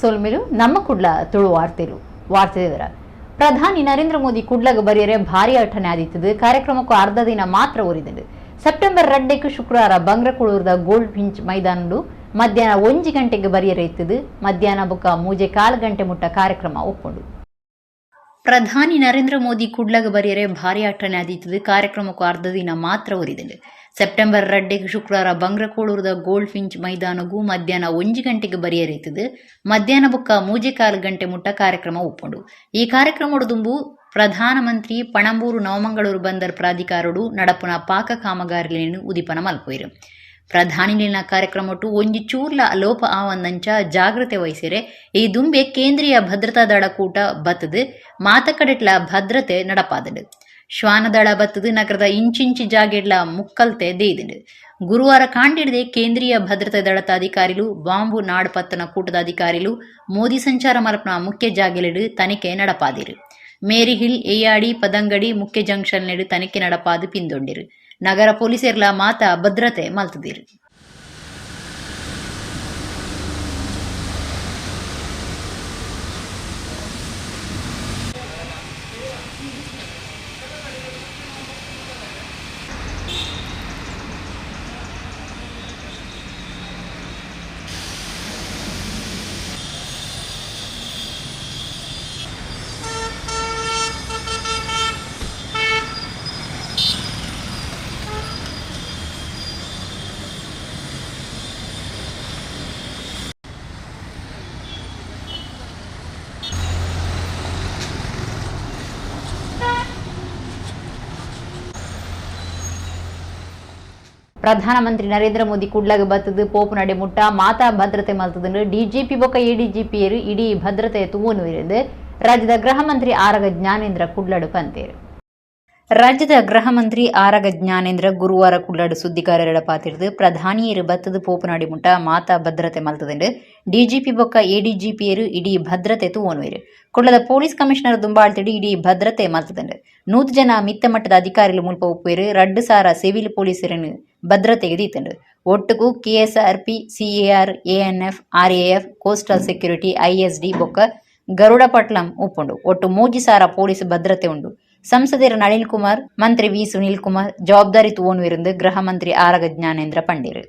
ಸೋಲ್ಮಿರು ನಮ್ಮ ಕುಡ್ಲ ತುಳು ವಾರ್ತೆದರ ಪ್ರಧಾನಿ ನರೇಂದ್ರ ಮೋದಿ ಕುಡ್ಲಗ ಬರೆಯರೆ ಭಾರಿ ಅಠನೆ ಆದಿತ್ತದು ಕಾರ್ಯಕ್ರಮಕ್ಕೂ ಅರ್ಧ ದಿನ ಮಾತ್ರ ಉರಿದದು. ಸೆಪ್ಟೆಂಬರ್ 2 ಶುಕ್ರವಾರ ಬಂಗ್ರಕುಳೂರದ ಗೋಲ್ಡ್ ಫಿಂಚ್ ಮೈದಾನಡು ಮಧ್ಯಾಹ್ನ 1 ಗಂಟೆಗೆ ಬರೆಯರೆ ಇತ್ತದು. ಮಧ್ಯಾಹ್ನ ಬುಕ್ಕ 3-4 ಗಂಟೆ ಮುಟ್ಟ ಕಾರ್ಯಕ್ರಮ ಒಪ್ಪುಂಡು. ಪ್ರಧಾನಿ ನರೇಂದ್ರ ಮೋದಿ ಕುಡ್ಲಗ ಬರೆಯರೆ ಭಾರಿ ಅಠನೆ ಆದಿತ್ತದು ಕಾರ್ಯಕ್ರಮಕ್ಕೂ ಅರ್ಧ ದಿನ ಮಾತ್ರ ಉರಿದದು. ಸೆಪ್ಟೆಂಬರ್ 2 ಶುಕ್ರವಾರ ಬಂಗ್ರಕುಳೂರದ ಗೋಲ್ಡ್ ಫಿಂಚ್ ಮೈದಾನಗೂ ಮಧ್ಯಾಹ್ನ 1 ಗಂಟೆಗೆ ಬರೆಯರಿತದು. ಮಧ್ಯಾಹ್ನ ಬುಕ್ಕ 3-4 ಗಂಟೆ ಮುಟ್ಟ ಕಾರ್ಯಕ್ರಮ ಒಪ್ಪುಂಡು. ಈ ಕಾರ್ಯಕ್ರಮಡು ದುಂಬು ಪ್ರಧಾನಮಂತ್ರಿ ಪಣಂಬೂರು ನವಮಂಗಳೂರು ಬಂದರ್ ಪ್ರಾಧಿಕಾರಡು ನಡಪುನ ಪಾಕ ಕಾಮಗಾರಿಲೇನು ಉದಿಪನ ಮಲ್ಪುವೆರು. ಪ್ರಧಾನಿಲಿನ ಕಾರ್ಯಕ್ರಮಟು ಒಂಜಿ ಚೂರ್ಲ ಲೋಪ ಆವಂದಂಚ ಜಾಗ್ರತೆ ವಹಿಸಿರೆ ಈ ದುಂಬೆ ಕೇಂದ್ರೀಯ ಭದ್ರತಾ ದಳ ಕೂಟ ಬತ್ತದು ಮಾತಕಡೆಟ್ಲ ಭದ್ರತೆ ನಡಪಾದಡು. ಶ್ವಾನದಳ ಬತ್ತದು ನಗರದ ಇಂಚಿಂಚಿ ಜಾಗೆಡ್ಲ ಮುಕ್ಕಲ್ತೆ ದೇಯ್ದಡು. ಗುರುವಾರ ಕಾಂಡಿಡದೆ ಕೇಂದ್ರೀಯ ಭದ್ರತಾ ದಳದ ಅಧಿಕಾರಿಲು ಬಾಂಬು ನಾಡ್ಪತ್ತನ ಕೂಟದ ಅಧಿಕಾರಿಲು ಮೋದಿ ಸಂಚಾರ ಮಲ್ಪನ ಮುಖ್ಯ ಜಾಗೆಲೆಡು ತನಿಖೆ ನಡಪಾದಿರು. ಮೇರಿ ಹಿಲ್ ಏಯಾಡಿ ಪದಂಗಡಿ ಮುಖ್ಯ ಜಂಕ್ಷನ್ ನೆಡು ತನಿಖೆ ನಡಪಾದು ಪಿಂದೊಂಡಿರು. ನಗರ ಪೊಲೀಸರ್ಲ ಮಾತ ಭದ್ರತೆ ಮಲ್ತದಿರು. ಪ್ರಧಾನಮಂತ್ರಿ ನರೇಂದ್ರ ಮೋದಿ ಕುಡ್ಲಗ ಬತ್ತದು ಪೋಪು ನಡೆ ಮುಟ್ಟ ಮಾತಾ ಭದ್ರತೆ ಮಲ್ತದಂಡು ಡಿಜಿಪಿ ಬೊಕ್ಕ ಎಡಿಜಿಪಿಯರು ಇಡೀ ಭದ್ರತೆ ತೂವನು ಇರದು ರಾಜ್ಯದ ಗೃಹ ಮಂತ್ರಿ ಆರಗ ಜ್ಞಾನೇಂದ್ರ ಕುಡ್ಲಡು ಪಂತೇರು. ರಾಜ್ಯದ ಗೃಹ ಮಂತ್ರಿ ಆರಗ ಜ್ಞಾನೇಂದ್ರ ಗುರುವಾರ ಕುಡ್ಲಡು ಸುದ್ದಿಗಾರರ ಪಾತಿರ್ದು ಪ್ರಧಾನಿಯರು ಬತ್ತದು ಪೋಪು ನಡೆ ಮುಟ್ಟ ಮಾತಾ ಭದ್ರತೆ ಮಲ್ತದಂಡು ಡಿಜಿಪಿ ಬೊಕ್ಕ ಎಡಿಜಿಪಿಯರು ಇಡೀ ಭದ್ರತೆ ತೂವನು ಕುಡ್ಲದ ಪೊಲೀಸ್ ಕಮಿಷನರ್ ದುಂಬಾಳ್ತಿಡು ಇಡೀ ಭದ್ರತೆ ಮಲ್ತದಂಡು 100 ಜನ ಮಿತ್ತ ಮಟ್ಟದ ಅಧಿಕಾರಿಗಳು ಮುಲ್ಪ ಒಪ್ಪುವೆರು 2 ಸಾರ ಸಿವಿಲ್ ಪೊಲೀಸರನ್ನು ಭದ್ರತೆಗೆ ದೀತಂಡು. ಒಟ್ಟುಗೂ KSRP CAR ANF RAF coastal security ISD ಬೊಕ್ಕ ಗರುಡ ಪಟ್ಲಂ ಉಪ್ಪುಂಡು. ಒಟ್ಟು 3 ಸಾರ ಪೊಲೀಸ್ ಭದ್ರತೆ ಉಂಡು. ಸಂಸದರ ನಳಿನ್ ಕುಮಾರ್ ಮಂತ್ರಿ ವಿ ಸುನೀಲ್ ಕುಮಾರ್ ಜವಾಬ್ದಾರಿ ತೂವನು ಇருந்து ಗೃಹ ಮಂತ್ರಿ ಆರಗ ಜ್ಞಾನೇಂದ್ರ ಪಂಡಿರು.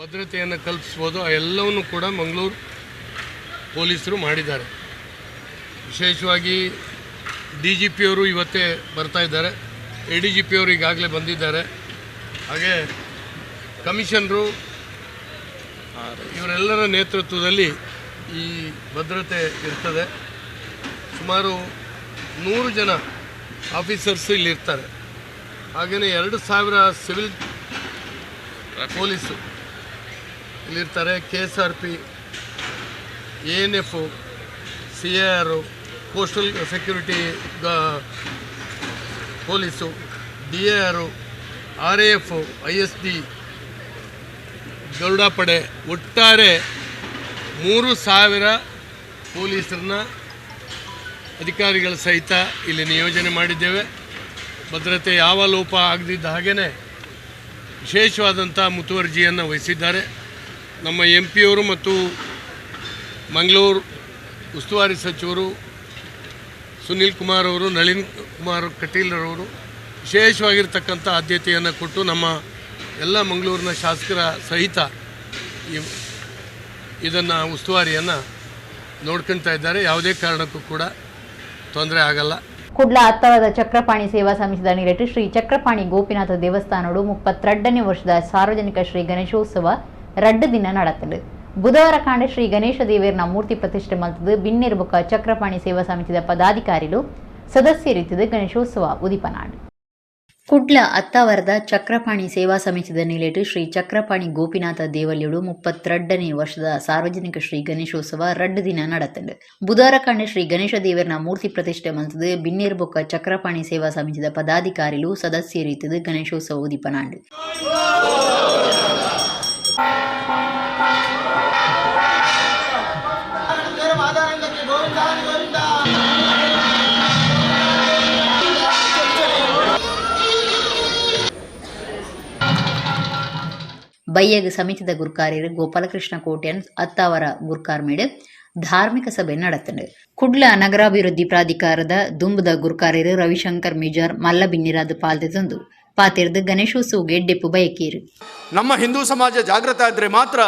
ಭದ್ರತೆಯನ್ನು ಕಲ್ಪಿಸಬಹುದು ಎಲ್ಲವನ್ನೂ ಕೂಡ ಮಂಗಳೂರು ಪೊಲೀಸರು ಮಾಡಿದ್ದಾರೆ. ವಿಶೇಷವಾಗಿ ಡಿಜಿಪಿಯವರು ಇವತ್ತೇ ಬರ್ತಾ ಇದ್ದಾರೆ, ಎಡಿಜಿಪಿಯವರು ಈಗಾಗಲೇ ಬಂದಿದ್ದಾರೆ, ಹಾಗೆ ಕಮಿಷನರು ಇವರೆಲ್ಲರ ನೇತೃತ್ವದಲ್ಲಿ ಈ ಭದ್ರತೆ ಇರ್ತದೆ. ಸುಮಾರು 100 ಜನ ಆಫೀಸರ್ಸ್ ಇಲ್ಲಿರ್ತಾರೆ. ಹಾಗೆಯೇ 2000 ಸಿವಿಲ್ ಪೊಲೀಸು ಇಲ್ಲಿರ್ತಾರೆ. KSRP ANF CAR coastal security police DAR RAF ISD Garuda ಪಡೆ ಒಟ್ಟಾರೆ 3000 ಪೊಲೀಸರನ್ನ ಅಧಿಕಾರಿಗಳ ಸಹಿತ ಇಲ್ಲಿ ನಿಯೋಜನೆ ಮಾಡಿದ್ದೇವೆ. ಭದ್ರತೆ ಯಾವ ಲೋಪ ಆಗದಿದ್ದ ಹಾಗೆಯೇ ವಿಶೇಷವಾದಂಥ ಮುತುವರ್ಜಿಯನ್ನು ವಹಿಸಿದ್ದಾರೆ. ನಮ್ಮ MP ಅವರು ಮತ್ತು ಮಂಗಳೂರು ಉಸ್ತುವಾರಿ ಸಚಿವರು ಸುನೀಲ್ ಕುಮಾರ್ ಅವರು, ನಳಿನ್ ಕುಮಾರ್ ಕಟೀಲ್ರವರು ವಿಶೇಷವಾಗಿರ್ತಕ್ಕಂಥ ಆದ್ಯತೆಯನ್ನು ಕೊಟ್ಟು ನಮ್ಮ ಎಲ್ಲ ಮಂಗಳೂರಿನ ಶಾಸಕರ ಸಹಿತ ಇದನ್ನು ಉಸ್ತುವಾರಿಯನ್ನು ನೋಡ್ಕೊಳ್ತಾ ಇದ್ದಾರೆ. ಯಾವುದೇ ಕಾರಣಕ್ಕೂ ಕೂಡ ತೊಂದರೆ ಆಗಲ್ಲ. ಕುಡ್ಲ ಅತ್ತವದ ಚಕ್ರಪಾಣಿ ಸೇವಾ ಸಮಿತಿದ ನಿರಟ್ಟು ಶ್ರೀ ಚಕ್ರಪಾಣಿ ಗೋಪಿನಾಥ ದೇವಸ್ಥಾನಡು 32ನೇ ವರ್ಷದ ಸಾರ್ವಜನಿಕ ಶ್ರೀ ಗಣೇಶೋತ್ಸವ 2 ದಿನ ನಡೆತಲು. ಬುಧವಾರ ಕಾಂಡೆ ಶ್ರೀ ಗಣೇಶ ದೇವೇರ್ನ ಮೂರ್ತಿ ಪ್ರತಿಷ್ಠೆ ಮಲ್ತದು ಬಿನ್ನೇರು ಬೊಕ್ಕ ಚಕ್ರಪಾಣಿ ಸೇವಾ ಸಮಿತಿದ ಪದಾಧಿಕಾರಿಗಳು ಸದಸ್ಯರಿದ್ದು ಗಣೇಶೋತ್ಸವ ಉದಿಪನಾಡು. ಕುಡ್ಲ ಅತ್ತಾವರದ ಚಕ್ರಪಾಣಿ ಸೇವಾ ಸಮಿತಿದ ನಿಲೆಟ್ಟು ಶ್ರೀ ಚಕ್ರಪಾಣಿ ಗೋಪಿನಾಥ ದೇವಲ್ಯಡು 32ನೇ ವರ್ಷದ ಸಾರ್ವಜನಿಕ ಶ್ರೀ ಗಣೇಶೋತ್ಸವ 2 ದಿನ ನಡೆತಂಡು. ಬುಧವಾರ ಕಾಂಡೆ ಶ್ರೀ ಗಣೇಶ ದೇವರ್ನ ಮೂರ್ತಿ ಪ್ರತಿಷ್ಠೆ ಮಲ್ತದು ಬಿನ್ನೇರು ಬೊಕ್ಕ ಚಕ್ರಪಾಣಿ ಸೇವಾ ಸಮಿತಿದ ಪದಾಧಿಕಾರಿಗಳು ಸದಸ್ಯರಿದ್ದು ಗಣೇಶೋತ್ಸವ ಉದಿಪನಾಡು. ಬಯ್ಯಗ ಸಮಿತಿದ ಗುರ್ಕಾರ್ಯರು ಗೋಪಾಲಕೃಷ್ಣ ಕೋಟ್ಯನ್ ಅತ್ತಾವರ ಗುರ್ಕಾರ್ಮೇಡ್ ಧಾರ್ಮಿಕ ಸಭೆ ನಡೆತಂಡು. ಕುಡ್ಲ ನಗರಾಭಿವೃದ್ಧಿ ಪ್ರಾಧಿಕಾರದ ದುಂಬದ ಗುರ್ಕಾರ್ಯರು ರವಿಶಂಕರ್ ಮಿಜಾರ್ ಮಲ್ಲ ಬಿನ್ನಿರಾದ ಪಾಲ್ದೆತಂದು ಪಾತಿರ್ದು ಗಣೇಶೋತ್ಸವಗೆ ಡೆಪ್ಪು ಬಯಕೀರು. ನಮ್ಮ ಹಿಂದೂ ಸಮಾಜ ಜಾಗೃತ ಆದರೆ ಮಾತ್ರ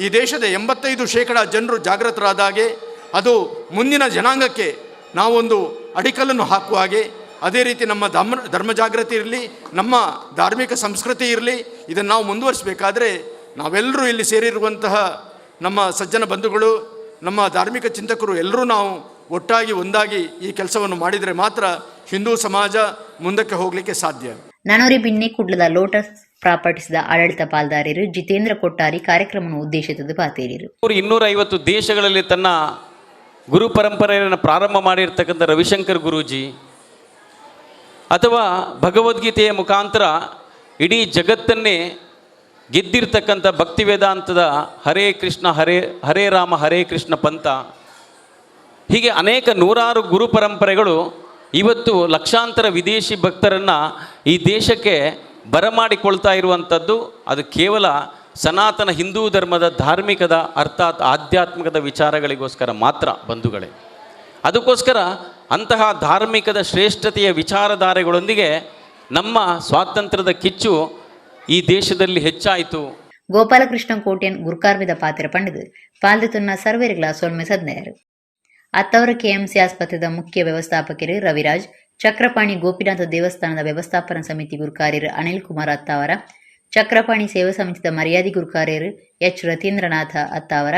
ಈ ದೇಶದ 85% ಜನರು ಜಾಗೃತರಾದಾಗೆ, ಅದು ಮುಂದಿನ ಜನಾಂಗಕ್ಕೆ ನಾವೊಂದು ಅಡಿಕಲ್ಲನ್ನು ಹಾಕುವ ಹಾಗೆ, ಅದೇ ರೀತಿ ನಮ್ಮ ಧರ್ಮ ಜಾಗೃತಿ ಇರಲಿ, ನಮ್ಮ ಧಾರ್ಮಿಕ ಸಂಸ್ಕೃತಿ ಇರಲಿ, ಇದನ್ನು ನಾವು ಮುಂದುವರಿಸಬೇಕಾದ್ರೆ ನಾವೆಲ್ಲರೂ ಇಲ್ಲಿ ಸೇರಿರುವಂತಹ ನಮ್ಮ ಸಜ್ಜನ ಬಂಧುಗಳು, ನಮ್ಮ ಧಾರ್ಮಿಕ ಚಿಂತಕರು ಎಲ್ಲರೂ ನಾವು ಒಟ್ಟಾಗಿ ಒಂದಾಗಿ ಈ ಕೆಲಸವನ್ನು ಮಾಡಿದರೆ ಮಾತ್ರ ಹಿಂದೂ ಸಮಾಜ ಮುಂದಕ್ಕೆ ಹೋಗಲಿಕ್ಕೆ ಸಾಧ್ಯ. ನನೋರಿ ಬಿನ್ನೆ ಕುಡ್ಲದ ಲೋಟಸ್ ಪ್ರಾಪರ್ಟೀಸ್ದ ಆಡಳಿತ ಪಾಲ್ದಾರರು ಜಿತೇಂದ್ರ ಕೊಟ್ಟಾರಿ ಕಾರ್ಯಕ್ರಮವನ್ನು ಉದ್ದೇಶಿಸಿದ್ದು ಪಾತೇರಿರು. 250 ದೇಶಗಳಲ್ಲಿ ತನ್ನ ಗುರು ಪರಂಪರೆಯನ್ನು ಪ್ರಾರಂಭ ಮಾಡಿರ್ತಕ್ಕಂಥ ರವಿಶಂಕರ್ ಗುರೂಜಿ, ಅಥವಾ ಭಗವದ್ಗೀತೆಯ ಮುಖಾಂತರ ಇಡೀ ಜಗತ್ತನ್ನೇ ಗೆದ್ದಿರ್ತಕ್ಕಂಥ ಭಕ್ತಿ ವೇದಾಂತದ ಹರೇ ಕೃಷ್ಣ ಹರೇ ರಾಮ ಹರೇ ಕೃಷ್ಣ ಪಂಥ, ಹೀಗೆ ಅನೇಕ ನೂರಾರು ಗುರು ಪರಂಪರೆಗಳು ಇವತ್ತು ಲಕ್ಷಾಂತರ ವಿದೇಶಿ ಭಕ್ತರನ್ನು ಈ ದೇಶಕ್ಕೆ ಬರಮಾಡಿಕೊಳ್ತಾ ಇರುವಂಥದ್ದು ಅದು ಕೇವಲ ಸನಾತನ ಹಿಂದೂ ಧರ್ಮದ ಧಾರ್ಮಿಕದ ಅರ್ಥಾತ್ ಆಧ್ಯಾತ್ಮಿಕದ ವಿಚಾರಗಳಿಗೋಸ್ಕರ ಮಾತ್ರ ಬಂಧುಗಳೇ. ಅದಕ್ಕೋಸ್ಕರ ಅಂತಹ ಧಾರ್ಮಿಕದ ಶ್ರೇಷ್ಠತೆಯ ವಿಚಾರಧಾರೆಗಳೊಂದಿಗೆ ನಮ್ಮ ಸ್ವಾತಂತ್ರ್ಯದ ಕಿಚ್ಚು ಈ ದೇಶದಲ್ಲಿ ಹೆಚ್ಚಾಯಿತು. ಗೋಪಾಲಕೃಷ್ಣ ಕೋಟ್ಯನ್ ಗುರ್ಕಾರ್ವಿದ ಪಾತ್ರ ಪಂಡಿದು ಪಾಲ್ದೆತುನ್ನ ಸರ್ವೇರ್ಗಳ ಸೊಲ್ಮೆ ಸದ್ನೆಯರು. ಅತ್ತವರ ಕೆಎಂಸಿ ಆಸ್ಪತ್ರೆದ ಮುಖ್ಯ ವ್ಯವಸ್ಥಾಪಕರು ರವಿರಾಜ್, ಚಕ್ರಪಾಣಿ ಗೋಪಿನಾಥ ದೇವಸ್ಥಾನದ ವ್ಯವಸ್ಥಾಪನಾ ಸಮಿತಿ ಗುರುಕಾರ್ಯರು ಅನಿಲ್ ಕುಮಾರ್ ಅತ್ತಾವರ, ಚಕ್ರಪಾಣಿ ಸೇವಾ ಸಮಿತಿದ ಮರ್ಯಾದಿ ಗುರುಕಾರ್ಯರು ಎಚ್ ರತೀಂದ್ರನಾಥ ಅತ್ತಾವರ,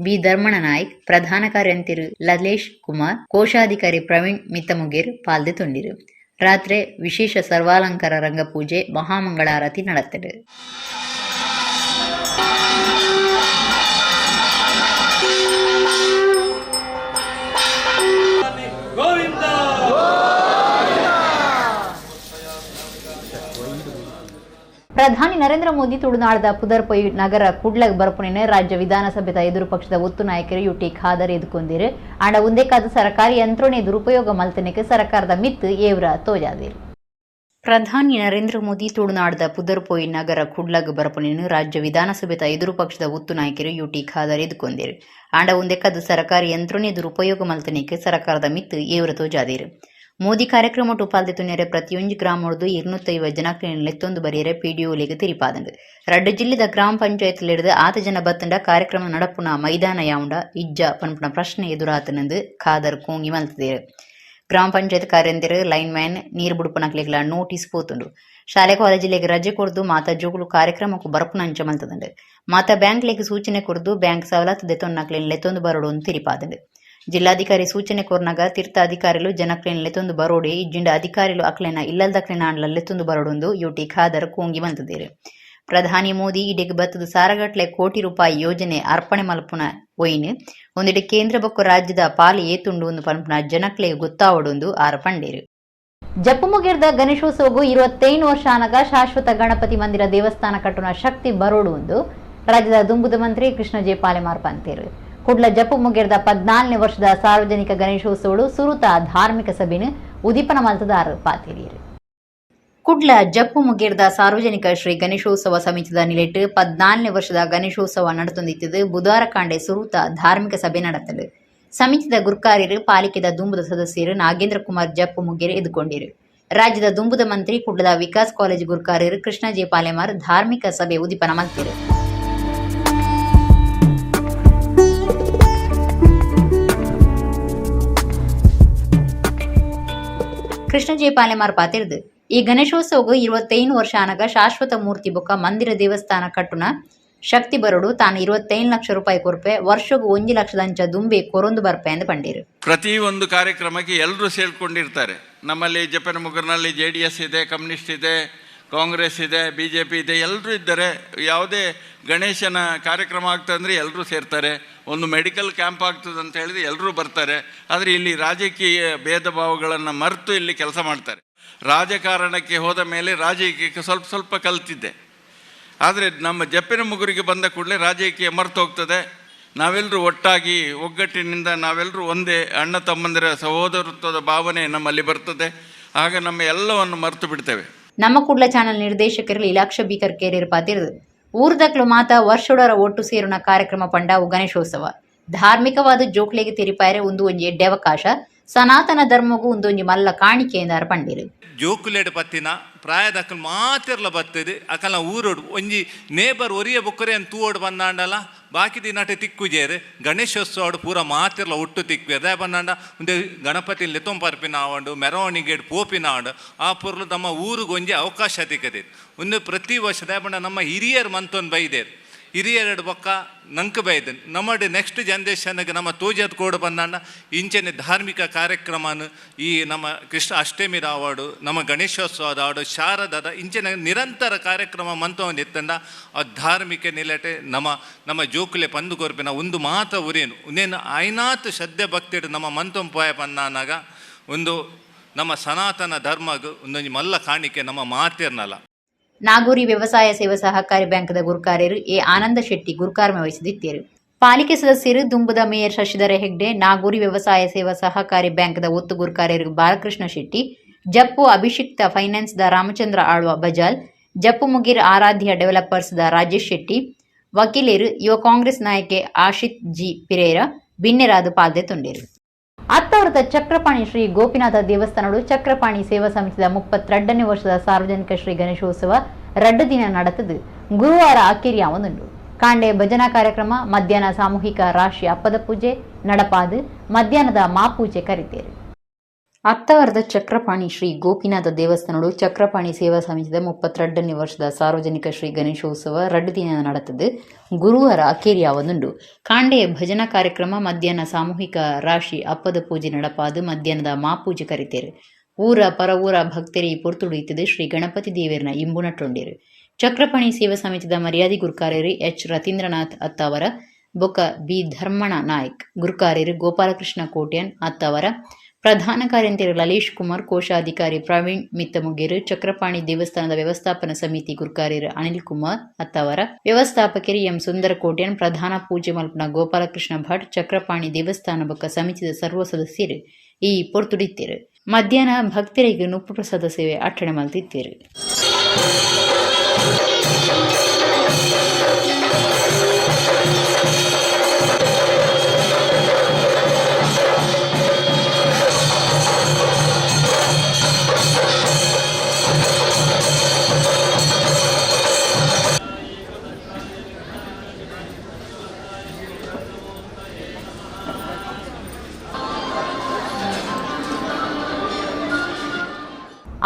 ಬಿ ಧರ್ಮಣ ನಾಯ್ಕ್, ಪ್ರಧಾನ ಕಾರ್ಯಂತಿರು ಲಲೇಶ್ ಕುಮಾರ್, ಕೋಶಾಧಿಕಾರಿ ಪ್ರವೀಣ್ ಮಿತ್ತಮುಗೇರ್ ಪಾಲ್ದೆತೊಂಡಿರು. ರಾತ್ರಿ ವಿಶೇಷ ಸರ್ವಾಲಂಕಾರ ರಂಗಪೂಜೆ ಮಹಾಮಂಗಳಾರತಿ ನಡೆತ್ತದೆ. ಪ್ರಧಾನಿ ನರೇಂದ್ರ ಮೋದಿ ತುಳುನಾಡದ ಪುದರ್ಪೊಯ್ ನಗರ ಕುಡ್ಲಗ್ ಬರ್ಪುನಿನ ರಾಜ್ಯ ವಿಧಾನಸಭೆದ ಎದುರು ಪಕ್ಷದ ಒತ್ತು ನಾಯಕರು ಯುಟಿ ಖಾದರ್ ಎದುಕೊಂದಿರು ಆಂಡ ಉಂದೇಕಾದ ಸರ್ಕಾರಿ ಯಂತ್ರಣೆ ದುರುಪಯೋಗ ಮಲ್ತನಕ್ಕೆ ಸರ್ಕಾರದ ಮಿತ್ತು ಏವ್ರ ತೋಜಾದಿರು. ಪ್ರಧಾನಿ ನರೇಂದ್ರ ಮೋದಿ ತುಳುನಾಡದ ಪುದರ್ಪೊಯ್ ನಗರ ಕುಡ್ಲಗ್ ಬರ್ಪುನಿನ ರಾಜ್ಯ ವಿಧಾನಸಭೆದ ಎದುರು ಪಕ್ಷದ ಒತ್ತು ನಾಯಕರು ಯುಟಿ ಖಾದರ್ ಎದುಕೊಂದಿರು ಆಂಡ ಉಂದೇಕಾದ ಸರ್ಕಾರಿ ಯಂತ್ರಣೆ ದುರುಪಯೋಗ ಮಲ್ತನಕ್ಕೆ ಸರ್ಕಾರದ ಮಿತ್ತು ಏವ್ರ ತೋಜಾದಿರು. ಮೋದಿ ಕಾರ್ಯಕ್ರಮ ಪಾಲ್ದೆತುನ್ಯರೆ ಪ್ರತಿಯೊಂದು ಗ್ರಾಮದ್ದು 250 ಜನಕ್ಲೆತ್ತೊಂದು ಬರೆಯರೆ ಪಿಡಿಒಲಿಗೆ ತಿರಿಪಾದಂಡು ರಡ್ಡು ಜಿಲ್ಲೆದ ಗ್ರಾಮ ಪಂಚಾಯತ್ಲಿಡಿದು 8 ಜನ ಬತ್ತಂಡ ಕಾರ್ಯಕ್ರಮ ನಡಪುನ ಮೈದಾನ ಯಾವುಂಡ ಇಜ್ಜ ಪನ್ಪುನ ಪ್ರಶ್ನೆ ಎದುರಾತನೆಂದು ಖಾದರ್ ಕೋಂಗಿ ಮಲ್ತದೇರು. ಗ್ರಾಮ ಪಂಚಾಯತ್ ಕಾರ್ಯಂತಿರು ಲೈನ್ ಮ್ಯಾನ್ ನೀರು ಬುಡುಪುನಕ್ಲೆಗ್ಲ ನೋಟಿಸ್ ಪೋತುಂಡು. ಶಾಲೆ ಕಾಲೇಜಿಲೆಗೆ ರಜೆ ಕೊರ್ದು ಮಾತಾ ಜೋಗುಲು ಕಾರ್ಯಕ್ರಮಕ್ಕೂ ಬರ್ಪುನ ಅಂಚ ಮಲ್ತದಂಡು. ಮಾತಾ ಬ್ಯಾಂಕ್ಲೆಗೆ ಸೂಚನೆ ಕೊರ್ದು ಬ್ಯಾಂಕ್ ಸವಲತ್ತು ದೆತೊನ್ನಕ್ಲೆನ್ ಲೆತ್ತೊಂದು ಬರೋಡು ತಿರಿಪಾದಂಡು. ಜಿಲ್ಲಾಧಿಕಾರಿ ಸೂಚನೆ ಕೊರ್ನಾಗ ತೀರ್ಥ ಅಧಿಕಾರಿಗಳು ಜನಕ್ಲೆನ್ ಲೆತ್ತೊಂದು ಬರೋಡೆ ಇಜ್ಜಿಂಡ ಅಧಿಕಾರಿಗಳು ಅಕ್ಲೆನ ಇಲ್ಲದಕ್ಲೆನ ಆಂಡ್ಲ ಲೆತ್ತೊಂದು ಬರೋಡೊಂದು ಯುಟಿ ಖಾದರ್ ಕೋಂಗಿ ಮಲ್ತದೇರು. ಪ್ರಧಾನಿ ಮೋದಿ ಇಡೆಗೆ ಬತ್ತದ ಸಾರಗಟ್ಲೆ ಕೋಟಿ ರೂಪಾಯಿ ಯೋಜನೆ ಅರ್ಪಣೆ ಮಲ್ಪುನ ಒಯ್ನು ಒಂದೆಡೆ ಕೇಂದ್ರ ಬೊಕ್ಕ ರಾಜ್ಯದ ಪಾಲು ಏತುಂಡು ಒಂದು ಪನ್ಪುನ ಜನಕ್ಲೆ ಗೊತ್ತಾವಡೊಂದು ಆರ ಪಂಡೇರು. ಜಪ್ಪುಮುಗಿರ್ದ ಗಣೇಶೋತ್ಸವಗೂ 25 ವರ್ಷ ಆನಗ ಶಾಶ್ವತ ಗಣಪತಿ ಮಂದಿರ ದೇವಸ್ಥಾನ ಕಟ್ಟುನ ಶಕ್ತಿ ಬರೋಡು ಎಂದು ರಾಜ್ಯದ ದುಂಬುದ ಮಂತ್ರಿ ಕೃಷ್ಣ ಜೆ ಪಾಲೆಮಾರ್ ಪಂತೇರು. ಕುಡ್ಲ ಜಪ್ಪುಮುಗಿರ್ದ 14ನೇ ವರ್ಷದ ಸಾರ್ವಜನಿಕ ಗಣೇಶೋತ್ಸವಡು ಸುರುತ ಧಾರ್ಮಿಕ ಸಭೆನು ಉದೀಪನ ಮಲ್ತದಾರ ಪಾತಿರಿಯರು. ಕುಡ್ಲ ಜಪ್ಪುಮುಗಿರ್ದ ಸಾರ್ವಜನಿಕ ಶ್ರೀ ಗಣೇಶೋತ್ಸವ ಸಮಿತಿದ ನಿಲೆಟ್ಟು 14ನೇ ವರ್ಷದ ಗಣೇಶೋತ್ಸವ ನಡೆತೊಂದಿತ್ತದು ಬುಧವಾರ ಕಾಂಡೆ ಸುರುತ ಧಾರ್ಮಿಕ ಸಭೆ ನಡೆತಲು ಸಮಿತಿದ ಗುರ್ಕಾರ್ಯರು ಪಾಲಿಕೆದ ದುಂಬುದ ಸದಸ್ಯರು ನಾಗೇಂದ್ರ ಕುಮಾರ್ ಜಪ್ಪುಮುಗಿರ್ ಎದುಕೊಂಡಿರು. ರಾಜ್ಯದ ದುಂಬುದ ಮಂತ್ರಿ ಕುಡ್ಲದ ವಿಕಾಸ್ ಕಾಲೇಜ್ ಗುರ್ಕಾರ್ಯರು ಕೃಷ್ಣ ಜೆ ಪಾಲೆಮಾರ್ ಧಾರ್ಮಿಕ ಸಭೆ ಉದೀಪನ ಮಲ್ತಿರು. ಕೃಷ್ಣ ಜೆ ಪಾಲೆಮಾರ್ ಪಾತಿರ್ದು ಈ ಗಣೇಶೋತ್ಸವಗೂ 25 ವರ್ಷ ಆನಗ ಶಾಶ್ವತ ಮೂರ್ತಿ ಬೊಕ್ಕ ಮಂದಿರ ದೇವಸ್ಥಾನ ಕಟ್ಟುನ ಶಕ್ತಿ ಬರೋಡು ತಾನು 25 ಲಕ್ಷ ರೂಪಾಯಿ ಕೊರ್ಪೆ ವರ್ಷಗೂ 1 ಲಕ್ಷದಂಚ ದುಂಬೆ ಕೊರೊಂದು ಬರ್ಪೆ ಎಂದು ಪಂಡಿರು. ಪ್ರತಿ ಒಂದು ಕಾರ್ಯಕ್ರಮಕ್ಕೆ ಎಲ್ಲರೂ ಸೇರ್ಕೊಂಡಿರ್ತಾರೆ. ನಮ್ಮಲ್ಲಿ ಜಪ್ಪನಮುಗ್ಗರಿನಲ್ಲಿ JDS ಇದೆ, ಕಮ್ಯುನಿಸ್ಟ್ ಇದೆ, ಕಾಂಗ್ರೆಸ್ ಇದೆ, BJP ಇದೆ, ಎಲ್ಲರೂ ಇದ್ದಾರೆ. ಯಾವುದೇ ಗಣೇಶನ ಕಾರ್ಯಕ್ರಮ ಆಗ್ತದಂದರೆ ಎಲ್ಲರೂ ಸೇರ್ತಾರೆ. ಒಂದು ಮೆಡಿಕಲ್ ಕ್ಯಾಂಪ್ ಆಗ್ತದೆ ಅಂತ ಹೇಳಿದ್ರೆ ಎಲ್ಲರೂ ಬರ್ತಾರೆ. ಆದರೆ ಇಲ್ಲಿ ರಾಜಕೀಯ ಭೇದ ಭಾವಗಳನ್ನು ಮರೆತು ಇಲ್ಲಿ ಕೆಲಸ ಮಾಡ್ತಾರೆ. ರಾಜಕಾರಣಕ್ಕೆ ಹೋದ ಮೇಲೆ ರಾಜಕೀಯಕ್ಕೆ ಸ್ವಲ್ಪ ಕಲ್ತಿದ್ದೆ. ಆದರೆ ನಮ್ಮ ಜಪ್ಪನಮುಗ್ಗರಿಗೆ ಬಂದ ಕೂಡಲೇ ರಾಜಕೀಯ ಮರೆತು ಹೋಗ್ತದೆ. ನಾವೆಲ್ಲರೂ ಒಟ್ಟಾಗಿ ಒಗ್ಗಟ್ಟಿನಿಂದ ನಾವೆಲ್ಲರೂ ಒಂದೇ ಅಣ್ಣ ತಮ್ಮಂದಿರ ಸಹೋದರತ್ವದ ಭಾವನೆ ನಮ್ಮಲ್ಲಿ ಬರ್ತದೆ. ಆಗ ನಮ್ಮ ಎಲ್ಲವನ್ನು ಮರೆತು ಬಿಡ್ತೇವೆ. ನಮ್ಮ ಕುಡ್ಲ ಚಾನೆಲ್ ನಿರ್ದೇಶಕರು ಲೀಲಾಕ್ಷ ಬೀಕರ್ ಕೇರಿಯರ್ ಪಾತಿರ್ದು ಊರ್ದಕ್ಲು ಮಾತ ವರ್ಷೋಡರ ಒಟ್ಟು ಸೇರುನ ಕಾರ್ಯಕ್ರಮ ಪಂಡ ಗಣೇಶೋತ್ಸವ ಧಾರ್ಮಿಕವಾದ ಜೋಕ್ಲೆಗೆ ತಿರಿಪಾಯರೆ ಒಂಜಿ ಎಡ್ಡೆ ಅವಕಾಶ ಸನಾತನ ಧರ್ಮಗೂ ಒಂದೊಂಜಿ ಮಲ್ಲ ಕಾಣಿಕೆ ಎಂದಾರ ಪಂಡಿರು ಜೋಕುಲೆಡ್ ಪತ್ತಿನ ಪ್ರಾಯದಕ್ಕಲು ಮಾತಿರ್ಲ ಬರ್ತದೆ ಅಕಲ್ನ ಊರೋಡು ಒಂಜಿ ನೇಬರ್ ಒರಿಯ ಬೊಕ್ಕರೆ ಅಂತ ತೂವೋಡು ಬಂದಾಂಡಲ್ಲ ಬಾಕಿ ದಿನಾಟೆ ತಿಕ್ಕುಜೇರು ಗಣೇಶೋತ್ಸವ ಪೂರ ಮಾತಿರ್ಲ ಒಟ್ಟು ತಿಕ್ಕು ಅದೇ ಬಂದಾಂಡ ಒಂದು ಗಣಪತಿ ಲೆತ್ತೊಂಪರ್ಪಿನ ಆವಂಡು ಮೆರವಣಿಗೆ ಪೋಪಿನ ಆಂಡು ಆ ಪೂರ್ಲು ನಮ್ಮ ಊರಿಗೆ ಒಂಜಿ ಅವಕಾಶ ತಿಕ್ಕದೆ ಒಂದು ಪ್ರತಿ ವರ್ಷ ಬಂಡ ನಮ್ಮ ಹಿರಿಯರು ಮಂತೊಂದು ಬೈದೇರು ಹಿರಿಯರೆಡು ಬೊಕ್ಕ ನಂಕು ಬೈದೆ ನಮ್ಮದು ನೆಕ್ಸ್ಟ್ ಜನ್ರೇಷನ್ಗೆ ನಮ್ಮ ತೋಜದ ಕೋಡು ಬಂದಾಂಡ ಇಂಚನೆ ಧಾರ್ಮಿಕ ಕಾರ್ಯಕ್ರಮನು ಈ ನಮ್ಮ ಕೃಷ್ಣ ಅಷ್ಟಮಿ ಆವಾಡು ನಮ್ಮ ಗಣೇಶೋತ್ಸವದ ಆವಾಡು ಶಾರದದ ಇಂಚನೆ ನಿರಂತರ ಕಾರ್ಯಕ್ರಮ ಮಂತವನ್ನು ಎತ್ತಂಡ ಆ ಧಾರ್ಮಿಕ ನಿಲಟೆ ನಮ್ಮ ಜೋಕುಲೆ ಪಂದು ಕೊರ್ಪಿನ ಒಂದು ಮಾತ ಉರೇನು ಉನೇನು ಐನಾತ್ ಶ್ರದ್ಧೆ ಭಕ್ತಿ ನಮ್ಮ ಮಂತೊಂಪಾಯ ಪನ್ನಾನಾಗ ಒಂದು ನಮ್ಮ ಸನಾತನ ಧರ್ಮಗೂ ಒಂದೊಂದು ಮಲ್ಲ ಕಾಣಿಕೆ ನಮ್ಮ ಮಾತಿರ್ನಲ್ಲ. ನಾಗೂರಿ ವ್ಯವಸಾಯ ಸೇವಾ ಸಹಕಾರಿ ಬ್ಯಾಂಕ್ದ ಗುರುಕಾರ್ಯರು ಎ ಆನಂದ ಶೆಟ್ಟಿ ಗುರುಕಾರ್ಯ ವಹಿಸಿದ್ದರು. ಪಾಲಿಕೆ ಸದಸ್ಯರು ದುಂಬುದ ಮೇಯರ್ ಶಶಿಧರ ಹೆಗ್ಡೆ, ನಾಗೂರಿ ವ್ಯವಸಾಯ ಸೇವಾ ಸಹಕಾರಿ ಬ್ಯಾಂಕ್ದ ಒತ್ತು ಗುರುಕಾರ್ಯರು ಬಾಲಕೃಷ್ಣ ಶೆಟ್ಟಿ, ಜಪ್ಪು ಅಭಿಷಿಕ್ತ ಫೈನಾನ್ಸ್ ದ ರಾಮಚಂದ್ರ ಆಳ್ವ ಬಜಾಲ್, ಜಪ್ಪು ಮುಗಿರ್ ಆರಾಧ್ಯ ಡೆವಲಪರ್ಸ್ ದ ರಾಜೇಶ್ ಶೆಟ್ಟಿ, ವಕೀಲರು ಯುವ ಕಾಂಗ್ರೆಸ್ ನಾಯಕ ಆಶಿತ್ ಜಿ ಪಿರೇರ ಬಿನ್ನೆರಾದು ಪಾಲ್ದೆ ತುಂಡೇರು. ಅತ್ತವರದ ಚಕ್ರಪಾಣಿ ಶ್ರೀ ಗೋಪಿನಾಥ ದೇವಸ್ಥಾನಗಳು ಚಕ್ರಪಾಣಿ ಸೇವಾ ಸಮಿತಿದ 32ನೇ ವರ್ಷದ ಸಾರ್ವಜನಿಕ ಶ್ರೀ ಗಣೇಶೋತ್ಸವ 2 ದಿನ ನಡೆತದು. ಗುರುವಾರ ಅಕ್ಕಿರಿಯಾವೊಂದುಂಡು. ಕಾಂಡೆ ಭಜನಾ ಕಾರ್ಯಕ್ರಮ, ಮಧ್ಯಾಹ್ನ ಸಾಮೂಹಿಕ ರಾಶಿ ಅಪ್ಪದ ಪೂಜೆ ನಡಪಾದು, ಮಧ್ಯಾಹ್ನದ ಮಾಪೂಜೆ ಕರಿತೇರು. ಅತ್ತವರದ ಚಕ್ರಪಾಣಿ ಶ್ರೀ ಗೋಪಿನಾಥ ದೇವಸ್ಥಾನಗಳು ಚಕ್ರಪಾಣಿ ಸೇವಾ ಸಮಿತಿದ 32ನೇ ವರ್ಷದ ಸಾರ್ವಜನಿಕ ಶ್ರೀ ಗಣೇಶೋತ್ಸವ 2 ದಿನ ನಡೆತದು. ಗುರುವಾರ ಅಕ್ಕೇರಿಯಾವೊಂದುಂಡು. ಕಾಂಡೆ ಭಜನಾ ಕಾರ್ಯಕ್ರಮ, ಮಧ್ಯಾಹ್ನ ಸಾಮೂಹಿಕ ರಾಶಿ ಅಪ್ಪದ ಪೂಜೆ ನಡಪಾದು, ಮಧ್ಯಾಹ್ನದ ಮಾಪೂಜೆ ಕರಿತೇರು. ಊರ ಪರ ಊರ ಭಕ್ತರಿ ಪುರ್ತುಡಿಯುತ್ತದೆ ಶ್ರೀ ಗಣಪತಿ ದೇವರನ ಇಂಬುನಟ್ಟೊಂಡೇರು. ಚಕ್ರಪಾಣಿ ಸೇವಾ ಸಮಿತಿದ ಮರ್ಯಾದಿ ಗುರುಕಾರ್ಯರು ಎಚ್ ರತೀಂದ್ರನಾಥ್ ಅತ್ತವರ, ಬೊಕ್ಕ ಬಿ ಧರ್ಮಣ ನಾಯಕ್, ಗುರುಕಾರ್ಯರು ಗೋಪಾಲಕೃಷ್ಣ ಕೋಟ್ಯನ್ ಅತ್ತವರ, ಪ್ರಧಾನ ಕಾರ್ಯಂತರ ಲಲೇಶ್ ಕುಮಾರ್, ಕೋಶಾಧಿಕಾರಿ ಪ್ರವೀಣ್ ಮಿತ್ತಮುಗೇರು, ಚಕ್ರಪಾಣಿ ದೇವಸ್ಥಾನದ ವ್ಯವಸ್ಥಾಪನಾ ಸಮಿತಿ ಗುರುಕಾರ್ಯರು ಅನಿಲ್ ಕುಮಾರ್ ಅತ್ತವರ, ವ್ಯವಸ್ಥಾಪಕರು ಎಂ ಸುಂದರ ಕೋಟ್ಯನ್, ಪ್ರಧಾನ ಪೂಜೆ ಮಲ್ಪನ ಗೋಪಾಲಕೃಷ್ಣ ಭಟ್, ಚಕ್ರಪಾಣಿ ದೇವಸ್ಥಾನ ಬೊಕ್ಕ ಸಮಿತಿದ ಸರ್ವ ಸದಸ್ಯರು ಈ ಪೊರ್ತುಡಿತ್ತೇರು. ಮಧ್ಯಾಹ್ನ ಭಕ್ತರಿಗೆ ನುಪ್ಪು ಪ್ರಸಾದ ಸೇವೆ ಅಟ್ಟಣೆ ಮಲ್ತಿತ್ತೇರು.